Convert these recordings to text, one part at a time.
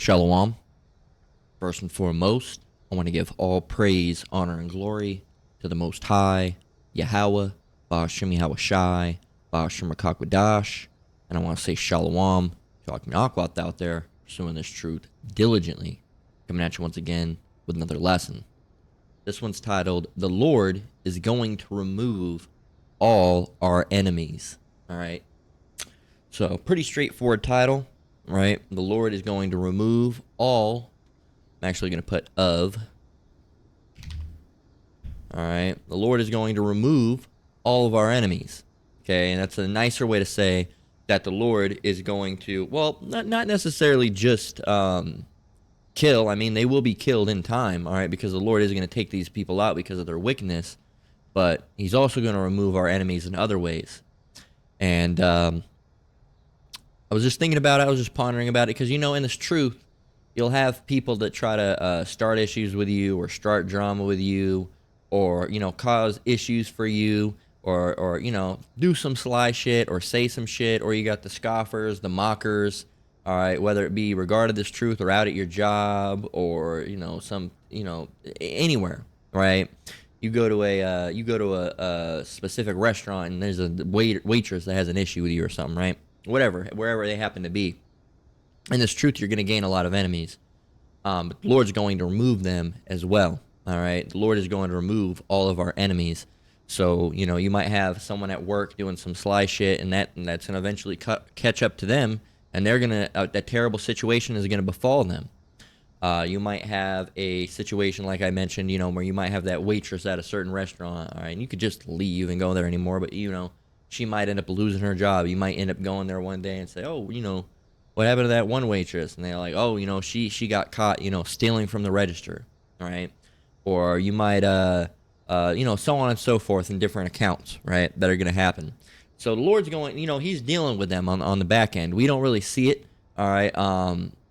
Shalom. First and foremost, I want to give all praise, honor, and glory to the Most High, Yahweh, Ba'ashem Yahweh Shai, Ba'ashem Rakakwadash, and I want to say Shalom to Akim Akwat out there, pursuing this truth diligently, coming at you once again with another lesson. This one's titled, The Lord is Going to Remove All Our Enemies. All right. So, pretty straightforward title, right? The Lord is going to remove all. I'm actually going to put of. All right. The Lord is going to remove all of our enemies. Okay. And that's a nicer way to say that the Lord is going to, well, not necessarily just kill. I mean, they will be killed in time. All right. Because the Lord is going to take these people out because of their wickedness. But he's also going to remove our enemies in other ways. And I was just thinking about it. I was just pondering about it because, you know, in this truth, you'll have people that try to start issues with you or start drama with you or, you know, cause issues for you or, you know, do some sly shit or say some shit. Or you got the scoffers, the mockers, all right, whether it be regarded this truth or out at your job or, you know, anywhere, right? You go to a specific restaurant and there's a waitress that has an issue with you or something, right? Whatever, wherever they happen to be. In this truth, you're going to gain a lot of enemies. But the Lord's going to remove them as well. All right. The Lord is going to remove all of our enemies. So, you know, you might have someone at work doing some sly shit and that's going to eventually catch up to them. And they're going to, that terrible situation is going to befall them. You might have a situation, like I mentioned, you know, where you might have that waitress at a certain restaurant. All right. And you could just leave and go there anymore. But, you know, she might end up losing her job. You might end up going there one day and say, oh, you know, what happened to that one waitress? And they're like, oh, you know, she got caught, you know, stealing from the register, right? Or you might, you know, so on and so forth in different accounts, right, that are going to happen. So the Lord's going, you know, he's dealing with them on the back end. We don't really see it, all right?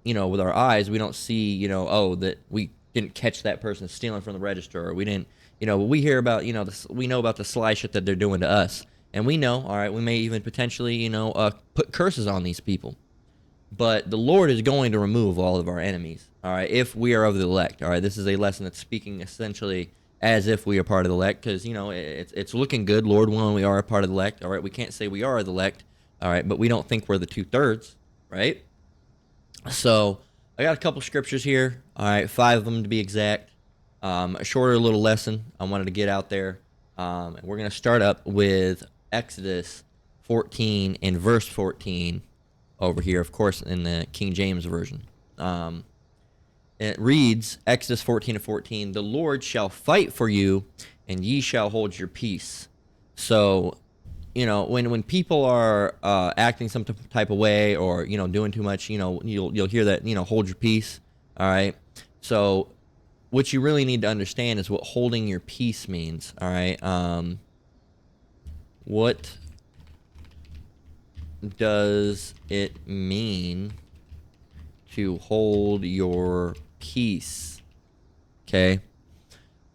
You know, with our eyes, we don't see, you know, oh, that we didn't catch that person stealing from the register, or we didn't, you know, we hear about, you know, we know about the sly shit that they're doing to us. And we know, all right, we may even potentially, you know, put curses on these people. But the Lord is going to remove all of our enemies, all right, if we are of the elect. All right, this is a lesson that's speaking essentially as if we are part of the elect because, you know, it's looking good. Lord willing, we are a part of the elect. All right, we can't say we are the elect, all right, but we don't think we're the 2/3, right? So I got a couple scriptures here, all right, 5 of them to be exact. A shorter little lesson I wanted to get out there. And we're going to start up with Exodus 14 and verse 14 over here, of course, in the King James Version. It reads, Exodus 14 and 14, the Lord shall fight for you, and ye shall hold your peace. So, you know, when people are acting some type of way or, you know, doing too much, you know, you'll hear that, you know, hold your peace, all right? So what you really need to understand is what holding your peace means, all right? What does it mean to hold your peace? Okay.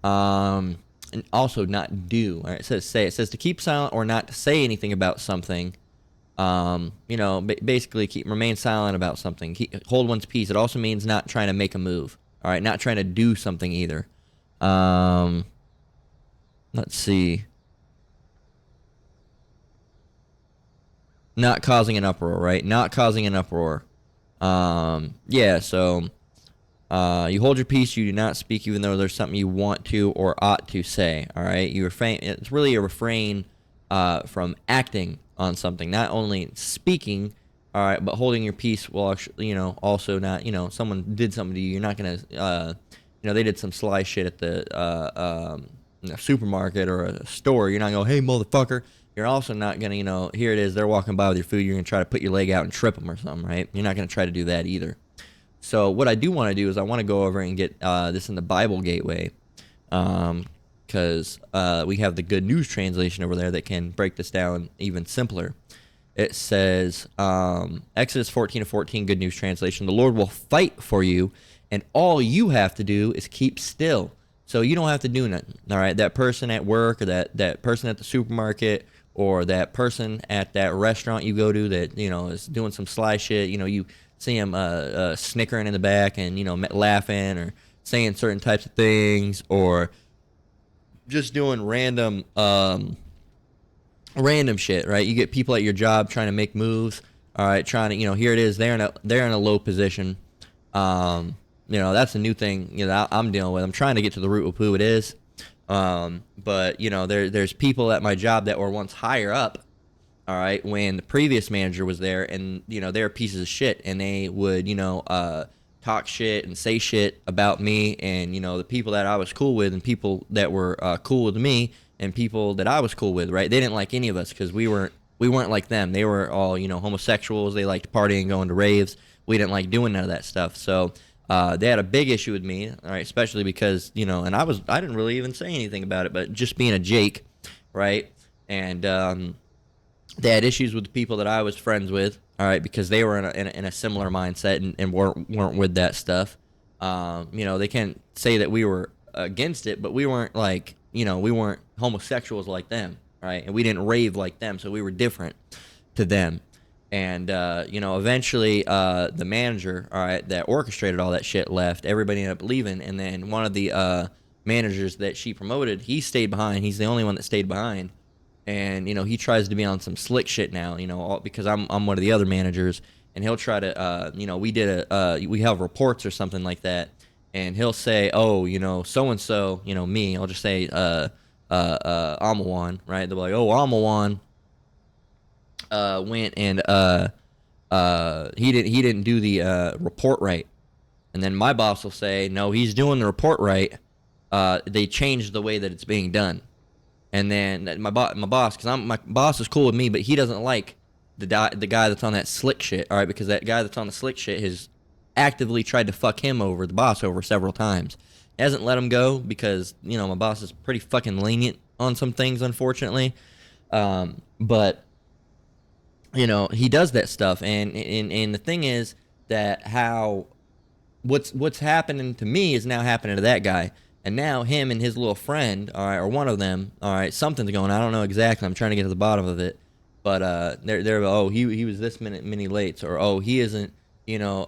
And also not do. All right. It says to keep silent or not to say anything about something. You know, basically remain silent about something. Hold one's peace. It also means not trying to make a move. All right. Not trying to do something either. Let's see. Not causing an uproar, right? Not causing an uproar. Yeah, so you hold your peace, you do not speak even though there's something you want to or ought to say, all right? You refrain. It's really a refrain from acting on something, not only speaking, all right, but holding your peace will actually, you know, also not, you know, someone did something to you, you're not going to, you know, they did some sly shit at the supermarket or a store, you're not going to go, hey, motherfucker. You're also not going to, you know, here it is, they're walking by with your food, you're going to try to put your leg out and trip them or something, right? You're not going to try to do that either. So what I do want to do is I want to go over and get this in the Bible Gateway because we have the Good News Translation over there that can break this down even simpler. It says, Exodus 14:14, Good News Translation, the Lord will fight for you, and all you have to do is keep still. So you don't have to do nothing, all right? That person at work or that person at the supermarket or that person at that restaurant you go to that, you know, is doing some sly shit, you know, you see him snickering in the back and laughing or saying certain types of things, or just doing random shit, right? You get people at your job trying to make moves, all right, trying to, here it is, they're in a low position. That's a new thing, I'm dealing with. I'm trying to get to the root of who it is. But there's people at my job that were once higher up, all right, when the previous manager was there, and they're pieces of shit, and they would talk shit and say shit about me, and the people that I was cool with, and people that were cool with me, and people that I was cool with, right? They didn't like any of us because we weren't like them. They were all homosexuals. They liked partying, going to raves. We didn't like doing none of that stuff. So they had a big issue with me, all right, especially because and I didn't really even say anything about it, but just being a Jake, right? And they had issues with the people that I was friends with, all right, because they were in a similar mindset and weren't with that stuff. They can't say that we were against it, but we weren't like, we weren't homosexuals like them, right? And we didn't rave like them, so we were different to them. And eventually the manager, all right, that orchestrated all that shit left. Everybody ended up leaving, and then one of the managers that she promoted, he stayed behind. He's the only one that stayed behind. And he tries to be on some slick shit now, because I'm one of the other managers, and he'll try to we have reports or something like that, and he'll say, oh, so and so, me, I'll just say Amawan, right? They'll be like, oh, Amawan went and he didn't do the report right, and then my boss will say, no, he's doing the report right. They changed the way that it's being done. And then my boss, because my boss is cool with me, but he doesn't like the guy that's on that slick shit, all right? Because that guy that's on the slick shit has actively tried to fuck him over, the boss over, several times. He hasn't let him go because, my boss is pretty fucking lenient on some things, unfortunately. But, he does that stuff. And the thing is that what's happening to me is now happening to that guy. And now him and his little friend, all right, or one of them, all right, something's going on. I don't know exactly. I'm trying to get to the bottom of it. But they're he was this many late, or oh, he isn't, cleaning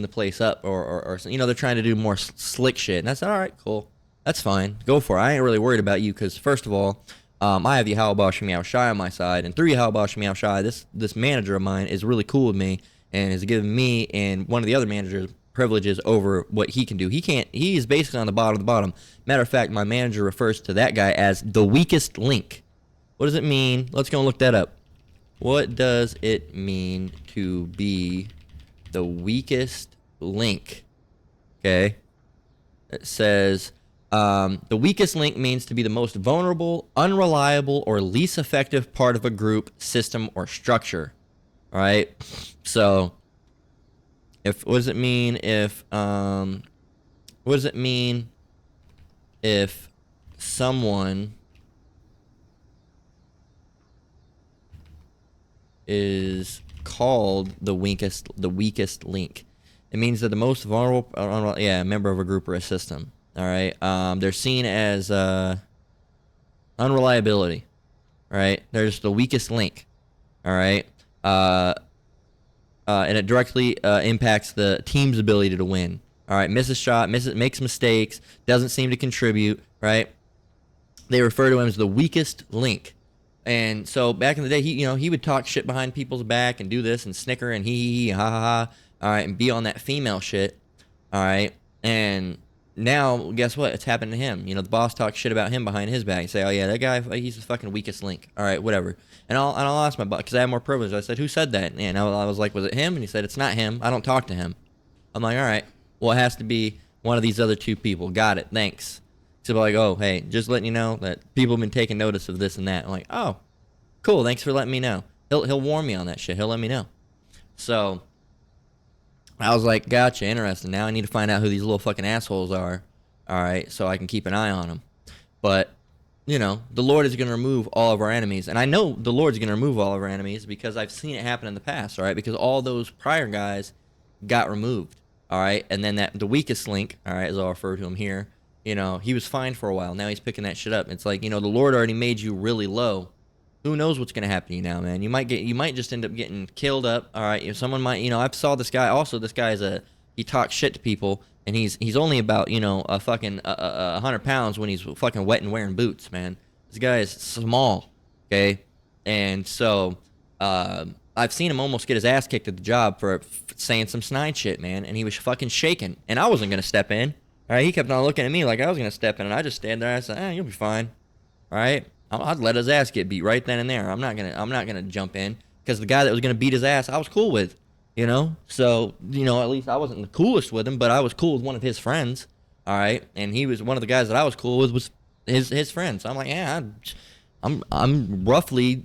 the place up, or they're trying to do more slick shit. And I said, all right, cool, that's fine, go for it. I ain't really worried about you because first of all, I have Yahweh Shemiao Shai on my side, and through Yahweh Shemiao Shai, this manager of mine is really cool with me and is giving me and one of the other managers privileges over what he can do. He is basically on the bottom of the bottom. Matter of fact, my manager refers to that guy as the weakest link. What does it mean? Let's go and look that up. What does it mean to be the weakest link? Okay. It says the weakest link means to be the most vulnerable, unreliable, or least effective part of a group, system, or structure. All right. So what does it mean if someone is called the weakest link? It means that the most vulnerable, member of a group or a system. All right. They're seen as unreliability. All right. They're just the weakest link. All right. And it directly impacts the team's ability to win. All right, misses shot, makes mistakes, doesn't seem to contribute, right? They refer to him as the weakest link. And so back in the day, he would talk shit behind people's back and do this and snicker and hee ha ha ha, all right, and be on that female shit, all right? And now, guess what? It's happened to him. The boss talks shit about him behind his back and say, oh yeah, that guy, he's the fucking weakest link. All right, whatever. And I'll ask my boss, because I have more privilege. I said, who said that? And I was like, was it him? And he said, it's not him. I don't talk to him. I'm like, all right, well, it has to be one of these other two people. Got it, thanks. So like, oh, hey, just letting you know that people have been taking notice of this and that. I'm like, oh, cool, thanks for letting me know. He'll warn me on that shit. He'll let me know. So I was like, gotcha, interesting. Now I need to find out who these little fucking assholes are, all right, so I can keep an eye on them. But, the Lord is going to remove all of our enemies. And I know the Lord's going to remove all of our enemies because I've seen it happen in the past, all right, because all those prior guys got removed, all right? And then the weakest link, all right, as I'll refer to him here, he was fine for a while. Now he's picking that shit up. It's like, the Lord already made you really low, who knows what's gonna happen to you now, man? You might just end up getting killed up. All right, if someone might, I saw this guy. Also, this guy is he talks shit to people, and he's only about a fucking 100 pounds when he's fucking wet and wearing boots, man. This guy is small, okay, and so I've seen him almost get his ass kicked at the job for saying some snide shit, man, and he was fucking shaking, and I wasn't gonna step in. All right, he kept on looking at me like I was gonna step in, and I just stand there. I said, you'll be fine. All right. I'd let his ass get beat right then and there. I'm not gonna jump in because the guy that was gonna beat his ass, I was cool with, So at least I wasn't the coolest with him, but I was cool with one of his friends. All right, and he was one of the guys that I was cool with was his friend. So I'm like, yeah, I'm roughly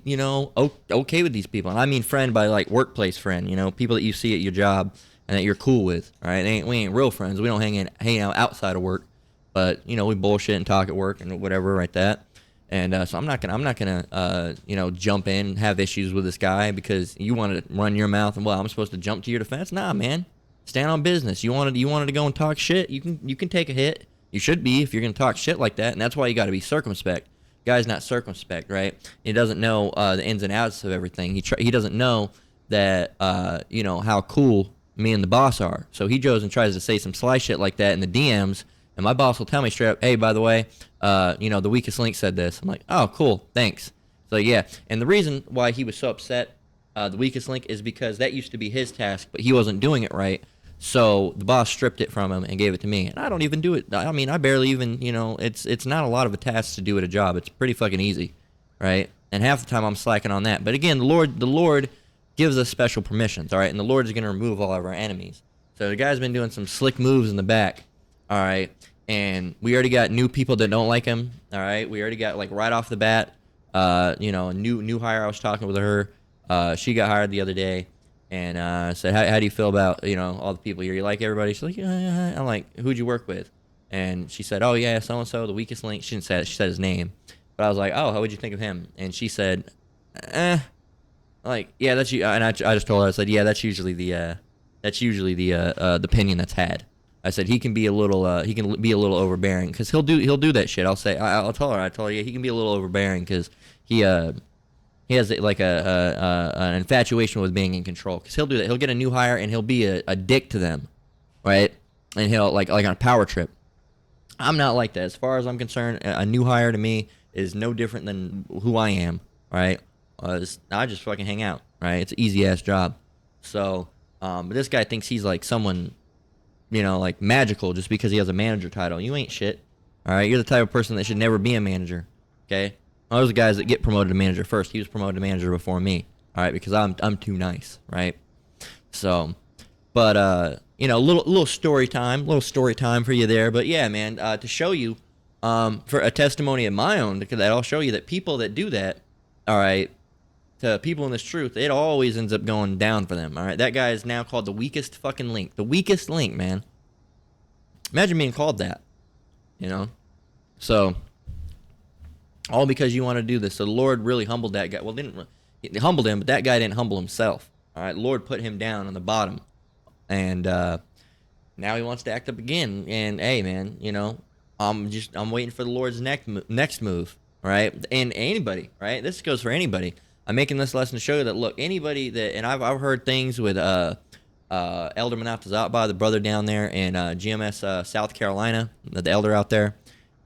okay with these people, and I mean friend by like workplace friend. People that you see at your job and that you're cool with. All right, we ain't real friends. We don't hang out outside of work, but we bullshit and talk at work and whatever like that. And so I'm not gonna jump in and have issues with this guy because you wanted to run your mouth and I'm supposed to jump to your defense. Nah, man, stand on business. You wanted to go and talk shit. You can take a hit. You should be if you're gonna talk shit like that, and that's why you got to be circumspect. Guy's not circumspect, right? He doesn't know the ins and outs of everything. He doesn't know that how cool me and the boss are. So he goes and tries to say some sly shit like that in the DMs. And my boss will tell me straight up, hey, by the way, the weakest link said this. I'm like, oh, cool, thanks. So, yeah. And the reason why he was so upset, the weakest link, is because that used to be his task, but he wasn't doing it right. So the boss stripped it from him and gave it to me. And I don't even do it. I mean, I barely even, it's not a lot of a task to do at a job. It's pretty fucking easy, right? And half the time I'm slacking on that. But again, the Lord gives us special permissions, all right? And the Lord is going to remove all of our enemies. So the guy's been doing some slick moves in the back. All right, and we already got new people that don't like him. All right, we already got like right off the bat, a new hire. I was talking with her. She got hired the other day, and said, how do you feel about all the people here? You like everybody? She's like, yeah. I'm like, who'd you work with? And she said, oh yeah, so and so, the weakest link. She didn't say it. She said his name, but I was like, oh, how would you think of him? And she said, like, yeah, that's you. And I just told her, I said, yeah, that's usually the opinion that's had. I said he can be a little overbearing because he'll do that shit. I'll tell her. I told her, yeah, he can be a little overbearing because he has like an infatuation with being in control. Because he'll do that. He'll get a new hire and he'll be a dick to them, right? And he'll like on a power trip. I'm not like that. As far as I'm concerned, a new hire to me is no different than who I am, right? I just fucking hang out, right? It's an easy ass job. So, but this guy thinks he's like someone, like magical just because he has a manager title. You ain't shit. All right, you're the type of person that should never be a manager. Okay, those are guys that get promoted to manager first. He was promoted to manager before me. All right, because I'm too nice, right? So, but little story time for you there. But yeah, man, to show you, for a testimony of my own, because I'll show you that people that do that, all right, to people in this truth, it always ends up going down for them. All right, that guy is now called the weakest fucking link. The weakest link, man. Imagine being called that. So all because you want to do this. So the Lord really humbled that guy. Well, he humbled him, but that guy didn't humble himself. All right, the Lord put him down on the bottom, and now he wants to act up again. And hey, man, I'm waiting for the Lord's next move. All right, and anybody, right? This goes for anybody. I'm making this lesson to show you that, look, anybody that, and I've heard things with Elder Manatazatba, the brother down there in GMS, South Carolina, the elder out there,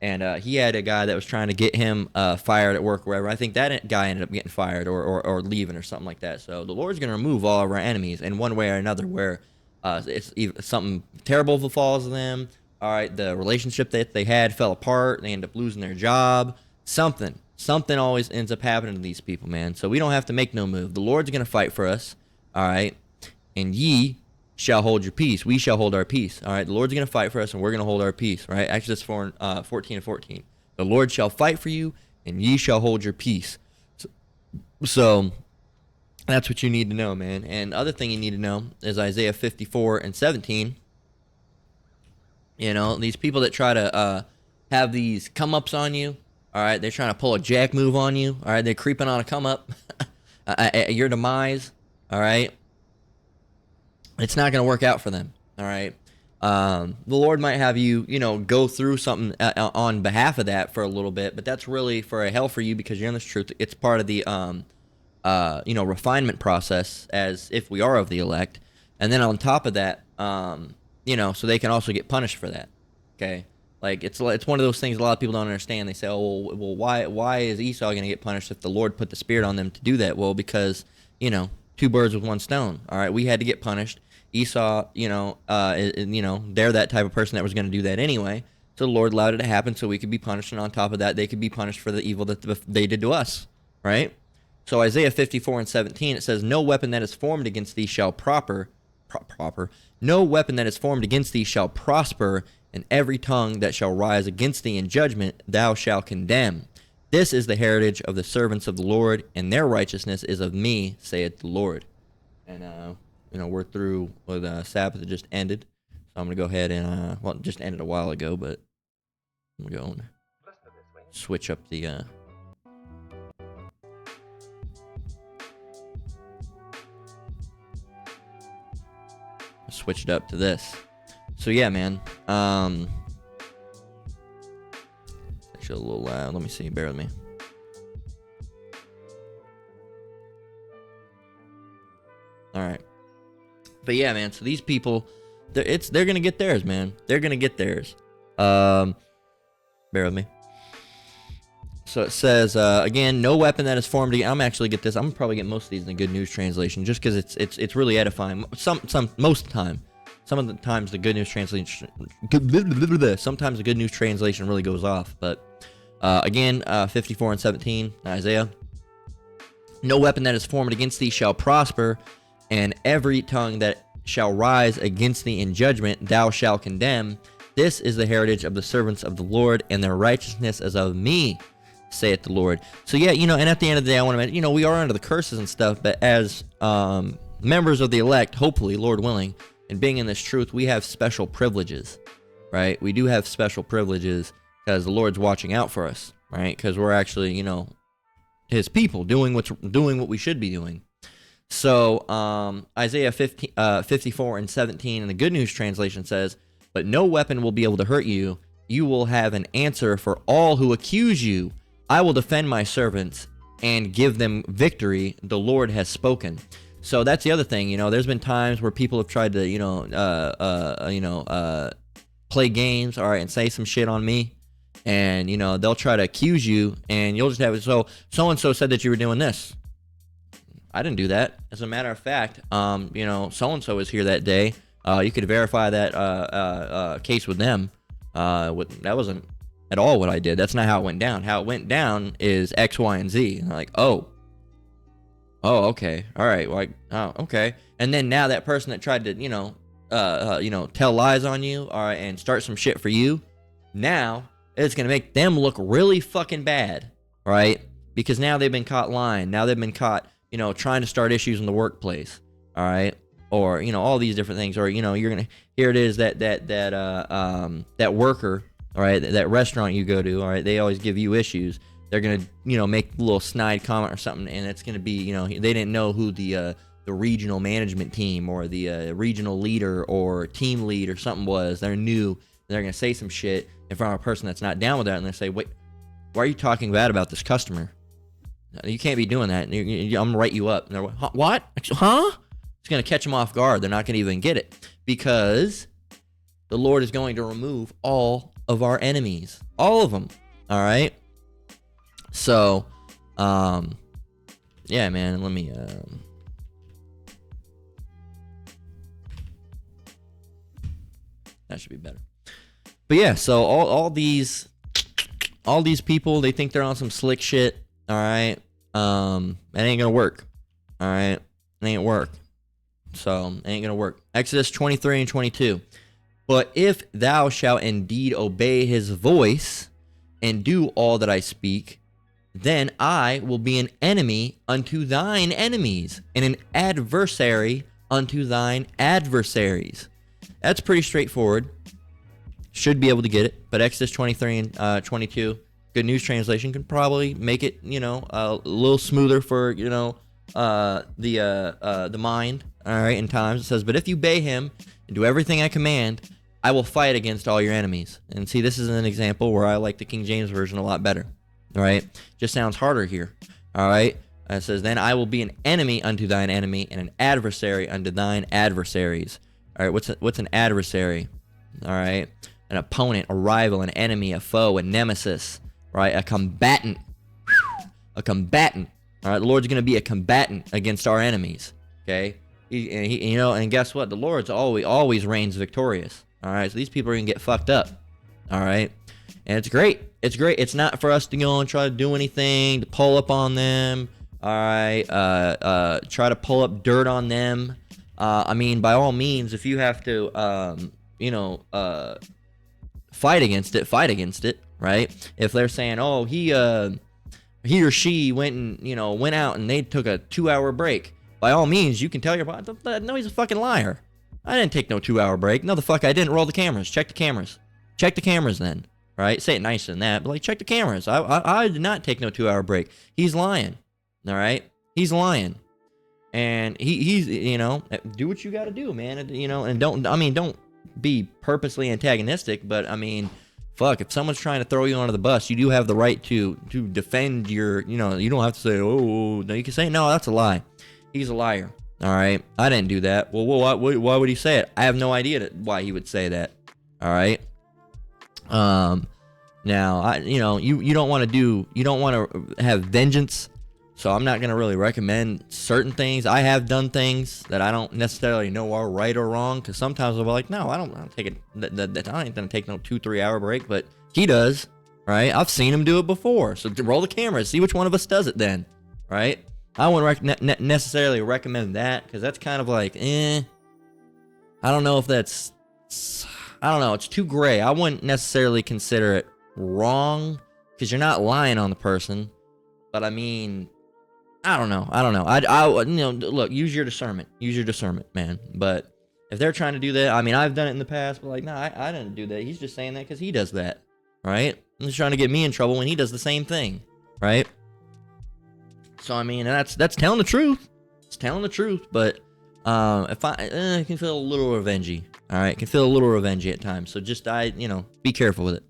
and he had a guy that was trying to get him fired at work, wherever. I think that guy ended up getting fired or leaving or something like that. So the Lord's going to remove all of our enemies in one way or another, where it's either something terrible befalls them, all right, the relationship that they had fell apart, they end up losing their job, something always ends up happening to these people, man. So we don't have to make no move. The Lord's going to fight for us, all right? And ye shall hold your peace. We shall hold our peace, all right? The Lord's going to fight for us, and we're going to hold our peace, right? Exodus 14:14. The Lord shall fight for you, and ye shall hold your peace. So that's what you need to know, man. And other thing you need to know is Isaiah 54:17. These people that try to have these come-ups on you, all right, they're trying to pull a jack move on you. All right, they're creeping on a come up, your demise. All right, it's not going to work out for them. All right, The Lord might have you, go through something on behalf of that for a little bit, but that's really for a hell for you because you're in this truth. It's part of the, refinement process as if we are of the elect. And then on top of that, so they can also get punished for that. Okay. Like it's one of those things a lot of people don't understand. They say, "Oh, well, why is Esau going to get punished if the Lord put the Spirit on them to do that?" Well, because two birds with one stone. All right, we had to get punished. Esau, they're that type of person that was going to do that anyway. So the Lord allowed it to happen so we could be punished, and on top of that, they could be punished for the evil that they did to us. Right. So Isaiah 54:17 it says, "No weapon that is formed against thee shall No weapon that is formed against thee shall prosper." And every tongue that shall rise against thee in judgment thou shalt condemn. This is the heritage of the servants of the Lord, and their righteousness is of me, saith the Lord. And, we're through with Sabbath that just ended. So I'm going to go ahead and, it just ended a while ago, but I'm going to go and switch up the, switch it up to this. So yeah, man. Actually a little loud. Let me see. Bear with me. All right. But yeah, man. So these people, they're gonna get theirs, man. They're gonna get theirs. Bear with me. So it says again, no weapon that is formed. I'm actually get this. I'm gonna probably get most of these in the Good News translation, just because it's really edifying. Most of the time. Some of the times the Good News translation, sometimes the Good News translation really goes off. But again, 54:17, Isaiah. No weapon that is formed against thee shall prosper, and every tongue that shall rise against thee in judgment thou shalt condemn. This is the heritage of the servants of the Lord, and their righteousness is of me, saith the Lord. So yeah, and at the end of the day, I want to mention, we are under the curses and stuff, but as members of the elect, hopefully, Lord willing, and being in this truth, we have special privileges, right? We do have special privileges because the Lord's watching out for us, right? Because we're actually, His people doing what we should be doing. So Isaiah 54:17 in the Good News translation says, "But no weapon will be able to hurt you. You will have an answer for all who accuse you. I will defend my servants and give them victory. The Lord has spoken." So that's the other thing, there's been times where people have tried to, play games, all right, and say some shit on me. And, they'll try to accuse you and you'll just have it. So-and-so said that you were doing this. I didn't do that. As a matter of fact, so-and-so was here that day. You could verify that case with them. That wasn't at all what I did. That's not how it went down. How it went down is X, Y, and Z. And I'm like, oh, okay. All right. Okay. And then now that person that tried to, tell lies on you, all right, and start some shit for you, now it's going to make them look really fucking bad, right? Because now they've been caught lying. Now they've been caught, trying to start issues in the workplace, all right? Or, all these different things. Or, you're going to, here it is that worker, all right, that restaurant you go to, all right, they always give you issues. They're going to, make a little snide comment or something, and it's going to be, they didn't know who the regional management team or the regional leader or team lead or something was. They're new. They're going to say some shit in front of a person that's not down with that, and they say, wait, why are you talking bad about this customer? You can't be doing that. I'm going to write you up. And they're like, what? Huh? It's going to catch them off guard. They're not going to even get it because the Lord is going to remove all of our enemies. All of them. All right? So, yeah, man, let me, that should be better. But yeah, so all these people, they think they're on some slick shit, all right? It ain't gonna work, all right? It ain't work. So, it ain't gonna work. Exodus 23:22. But if thou shalt indeed obey his voice and do all that I speak, then I will be an enemy unto thine enemies, and an adversary unto thine adversaries. That's pretty straightforward. Should be able to get it. But Exodus 23:22, Good News translation can probably make it, a little smoother for, the mind. All right, in times it says, but if you obey him and do everything I command, I will fight against all your enemies. And see, this is an example where I like the King James Version a lot better. All right? Just sounds harder here. All right? It says, then I will be an enemy unto thine enemy and an adversary unto thine adversaries. All right, what's an adversary? All right? An opponent, a rival, an enemy, a foe, a nemesis, right? A combatant. A combatant. All right, the Lord's going to be a combatant against our enemies, okay? And guess what? The Lord's always reigns victorious. All right, so these people are going to get fucked up. All right? And it's great. It's great. It's not for us to go and try to do anything, to pull up on them. All right, try to pull up dirt on them. I mean, by all means, if you have to, fight against it, right? If they're saying, oh, he or she went out and they took a 2-hour break, by all means, you can tell your boss, no, he's a fucking liar. I didn't take no 2-hour break. No, the fuck I didn't. Roll the cameras. Check the cameras. Check the cameras then, right? Say it nicer than that, but like, check the cameras. I did not take no 2-hour break. He's lying. All right, he's lying, and he's do what you got to do, man. And don't be purposely antagonistic, but I mean, fuck, if someone's trying to throw you under the bus, you do have the right to defend your, you don't have to say, oh, no, you can say, no, that's a lie. He's a liar. All right, I didn't do that. Well, why would he say it? I have no idea why he would say that. All right. Now you don't want to have vengeance. So I'm not going to really recommend certain things. I have done things that I don't necessarily know are right or wrong, because sometimes I'll be like, no, I don't take it. I ain't going to take no 2-3 hour break, but he does, right? I've seen him do it before. So roll the camera, see which one of us does it then, right? I wouldn't necessarily recommend that, because that's kind of like, I don't know if that's, I don't know. It's too gray. I wouldn't necessarily consider it wrong, because you're not lying on the person, but I mean, I don't know. I look, use your discernment, man. But if they're trying to do that, I mean, I've done it in the past, but like, no, I didn't do that. He's just saying that because he does that, right? He's trying to get me in trouble when he does the same thing, right? So I mean, that's telling the truth. It's telling the truth, but if I can feel a little revengey, all right, can feel a little revengey at times. So just be careful with it.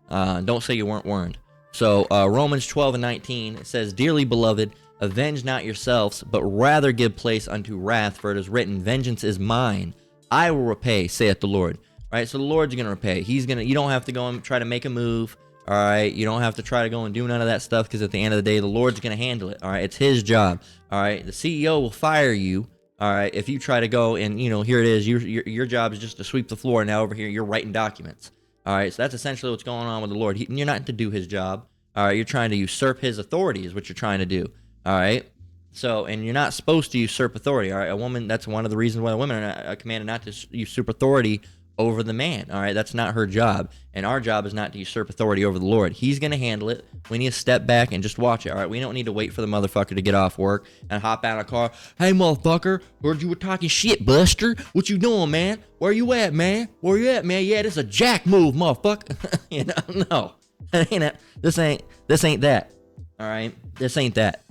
Don't say you weren't warned. So Romans 12:19, it says, dearly beloved, avenge not yourselves, but rather give place unto wrath, for it is written, vengeance is mine, I will repay, saith the Lord. Right, so the Lord's gonna repay. You don't have to go and try to make a move. All right, you don't have to try to go and do none of that stuff, because at the end of the day, the Lord's gonna handle it. All right, it's His job. All right, the CEO will fire you. All right, if you try to go and here it is, your job is just to sweep the floor. Now over here, you're writing documents. All right, so that's essentially what's going on with the Lord. You're not to do His job. All right, you're trying to usurp His authority, is what you're trying to do. All right, so, and you're not supposed to usurp authority. All right, a woman, that's one of the reasons why the women are commanded not to usurp authority over the man. All right, that's not her job, and our job is not to usurp authority over the Lord. He's gonna handle it. We need to step back and just watch it. All right, we don't need to wait for the motherfucker to get off work and hop out of a car. Hey, motherfucker, heard you were talking shit, Buster. What you doing, man? Where you at, man? Where you at, man? Yeah, this is a jack move, motherfucker. No, this ain't that. All right, this ain't that.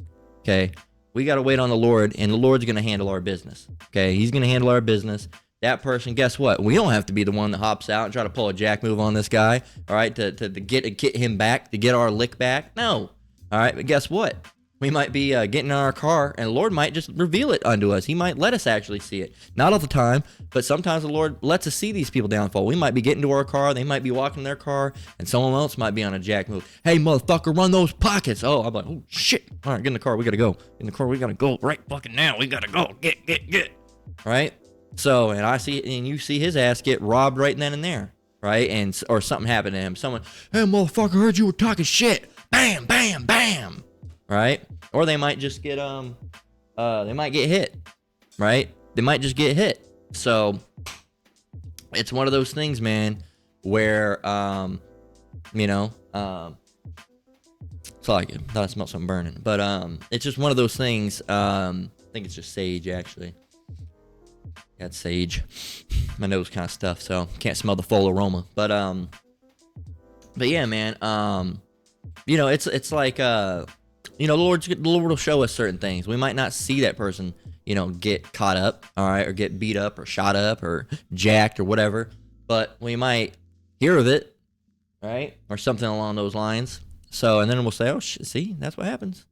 Okay, we got to wait on the Lord, and the Lord's going to handle our business. Okay, He's going to handle our business. That person, guess what? We don't have to be the one that hops out and try to pull a jack move on this guy, all right, to get him back, to get our lick back. No. All right, but guess what? We might be getting in our car, and the Lord might just reveal it unto us. He might let us actually see it. Not all the time, but sometimes the Lord lets us see these people downfall. We might be getting to our car, they might be walking their car, and someone else might be on a jack move. Hey, motherfucker, run those pockets. Oh, I'm like, oh, shit. All right, get in the car. We got to go. Get in the car. We got to go right fucking now. We got to go. Get. Right? So, and you see his ass get robbed right then and there. Right? Or something happened to him. Someone, hey, motherfucker, heard you were talking shit. Bam, bam, bam. Right? Or they might just get they might get hit, right? They might just get hit. So it's one of those things, man, where it's like I thought I smelled something burning, but it's just one of those things. I think it's just sage, actually. Yeah, it's sage. My nose kind of stuffed, so can't smell the full aroma. But yeah, man. It's like the Lord will show us certain things. We might not see that person, get caught up, all right, or get beat up or shot up or jacked or whatever. but we might hear of it, right? Or something along those lines. So, and then we'll say, oh, see, that's what happens.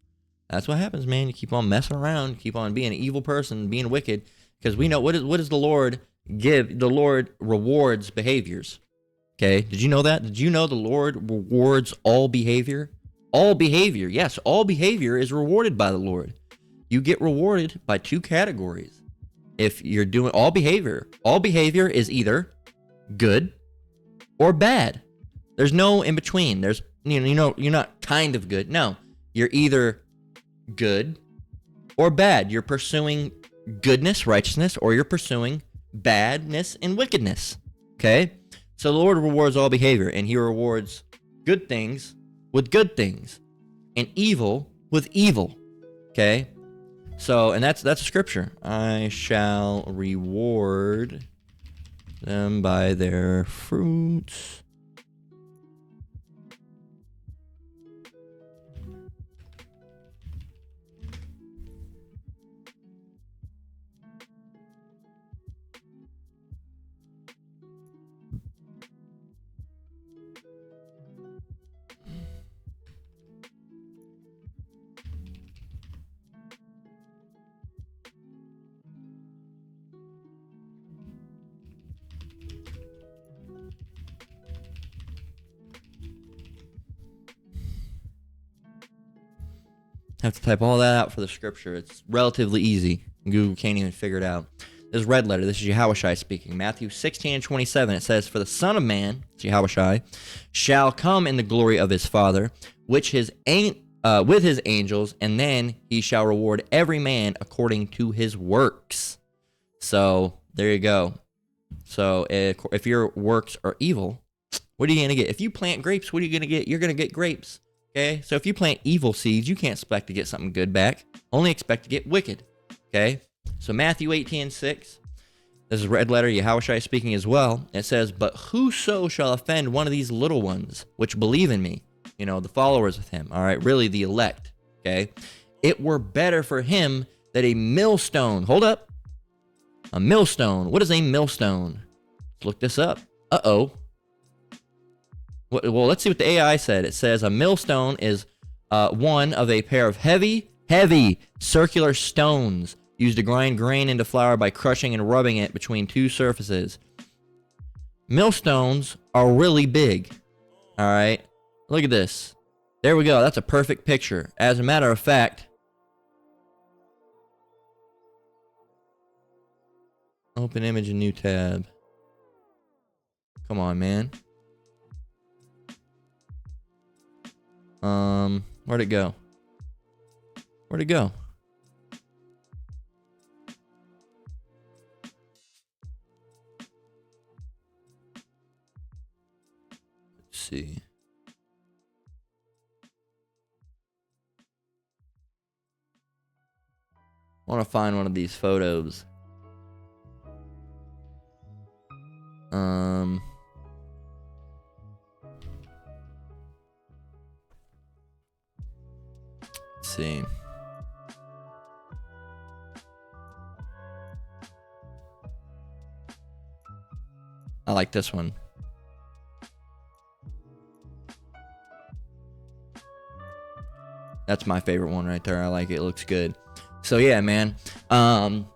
That's what happens, man. You keep on messing around, keep on being an evil person, being wicked, because we know what does the Lord give? The Lord rewards behaviors. Okay, did you know that? Did you know the Lord rewards all behavior? All behavior, yes, all behavior is rewarded by the Lord. You get rewarded by two categories. If you're doing all behavior is either good or bad. There's no in between. There's you're not kind of good. No, you're either good or bad. You're pursuing goodness, righteousness, or you're pursuing badness and wickedness. Okay? So the Lord rewards all behavior, and he rewards good things with good things and evil with evil. Okay? So, and that's a scripture. I shall reward them by their fruits. Have to type all that out for the scripture. It's relatively easy. Google can't even figure it out. This is red letter. This is Yahushua speaking. Matthew 16:27. It says, "For the Son of Man, Yahushua, shall come in the glory of his Father, with his angels, and then he shall reward every man according to his works." So there you go. So if your works are evil, what are you gonna get? If you plant grapes, what are you gonna get? You're gonna get grapes. Okay, so if you plant evil seeds, you can't expect to get something good back. Only expect to get wicked. Okay, so Matthew 18:6. This is red letter, Yahushua speaking as well. It says, "But whoso shall offend one of these little ones, which believe in me," the followers of him, all right, really the elect, okay, "it were better for him that a millstone," hold up, a millstone. What is a millstone? Let's look this up. Uh-oh. Well, let's see what the AI said. It says a millstone is one of a pair of heavy circular stones used to grind grain into flour by crushing and rubbing it between two surfaces. Millstones are really big. All right. Look at this. There we go. That's a perfect picture. As a matter of fact, open image in new tab. Come on, man. Where'd it go? Where'd it go? Let's see. I want to find one of these photos. Let's see. I like this one. That's my favorite one right there. I like it. It looks good. So yeah, man. Kind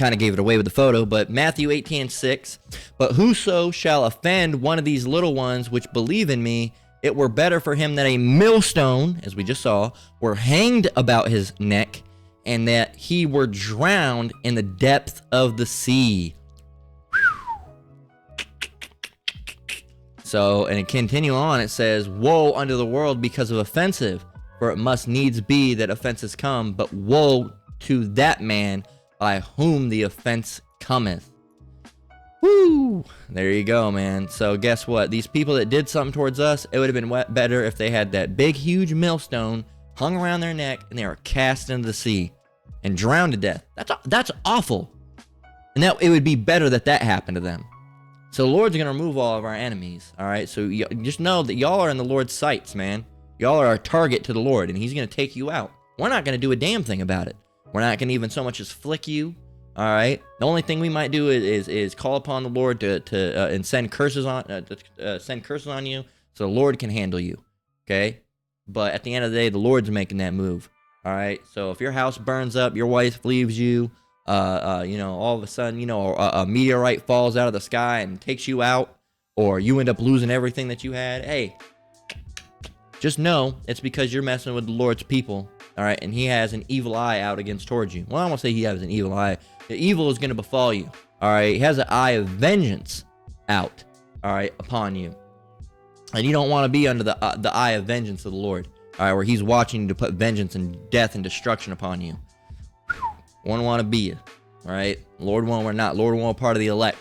of gave it away with the photo, but Matthew 18:6. "But whoso shall offend one of these little ones which believe in me, it were better for him that a millstone," as we just saw, "were hanged about his neck, and that he were drowned in the depth of the sea." So, and it continue on, it says, "Woe unto the world because of offensive, for it must needs be that offenses come, but woe to that man by whom the offense cometh." Woo! There you go, man. So guess what? These people that did something towards us, it would have been better if they had that big, huge millstone hung around their neck and they were cast into the sea and drowned to death. That's awful. And that it would be better that happened to them. So the Lord's going to remove all of our enemies, all right? So just know that y'all are in the Lord's sights, man. Y'all are a target to the Lord, and he's going to take you out. We're not going to do a damn thing about it. We're not going to even so much as flick you, All right. The only thing we might do is call upon the Lord to and send curses on you, so the Lord can handle you. Okay. But at the end of the day, the Lord's making that move. All right. So if your house burns up, your wife leaves you, all of a sudden, a meteorite falls out of the sky and takes you out, or you end up losing everything that you had. Hey, just know it's because you're messing with the Lord's people. All right. And he has an evil eye out towards you. Well, I won't say he has an evil eye. The evil is going to befall you. All right. He has an eye of vengeance out. All right. Upon you. And you don't want to be under the eye of vengeance of the Lord. All right. Where he's watching to put vengeance and death and destruction upon you. Wouldn't want to be you. All right. Lord willing, we're not. Lord willing, part of the elect.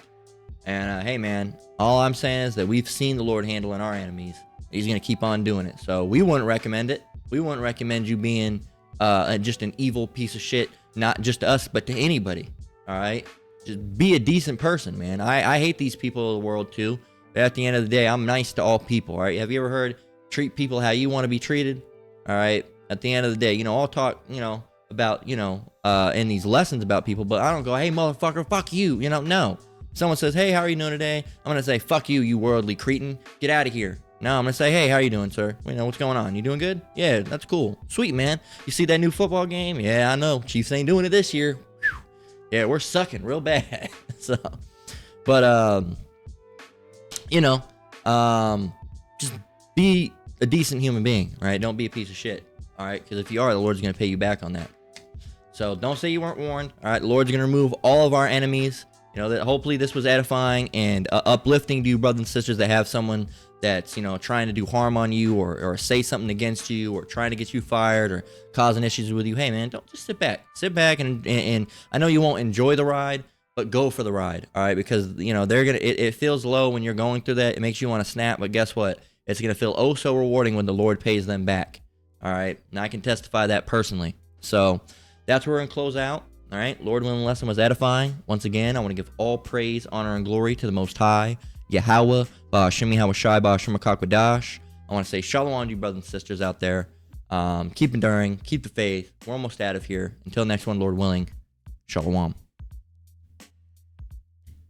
And hey, man, all I'm saying is that we've seen the Lord handling our enemies. He's going to keep on doing it. So we wouldn't recommend it. We wouldn't recommend you being just an evil piece of shit, not just to us, but to anybody. All right? Just be a decent person, man. I hate these people of the world too. But at the end of the day, I'm nice to all people. All right? Have you ever heard treat people how you want to be treated? All right? At the end of the day, I'll talk, about, in these lessons about people, but I don't go, hey, motherfucker, fuck you. No. Someone says, hey, how are you doing today? I'm going to say, fuck you, you worldly cretin. Get out of here. No, I'm going to say, hey, how are you doing, sir? What's going on? You doing good? Yeah, that's cool. Sweet, man. You see that new football game? Yeah, I know. Chiefs ain't doing it this year. Whew. Yeah, we're sucking real bad. But just be a decent human being, right? Don't be a piece of shit, all right? Because if you are, the Lord's going to pay you back on that. So don't say you weren't warned, all right? The Lord's going to remove all of our enemies. That hopefully this was edifying and uplifting to you, brothers and sisters, that have someone that's, trying to do harm on you or say something against you or trying to get you fired or causing issues with you. Hey, man, don't just sit back and I know you won't enjoy the ride, but go for the ride. All right. Because, it feels low when you're going through that. It makes you want to snap. But guess what? It's going to feel oh so rewarding when the Lord pays them back. All right. And I can testify that personally. So that's where we're going to close out. All right, Lord willing, the lesson was edifying. Once again, I want to give all praise, honor, and glory to the Most High, Yahweh, Ba'ashim Yahawashi, Ba'ashim HaKakwadash. I want to say shalom to you brothers and sisters out there. Keep enduring, keep the faith. We're almost out of here. Until next one, Lord willing, shalom.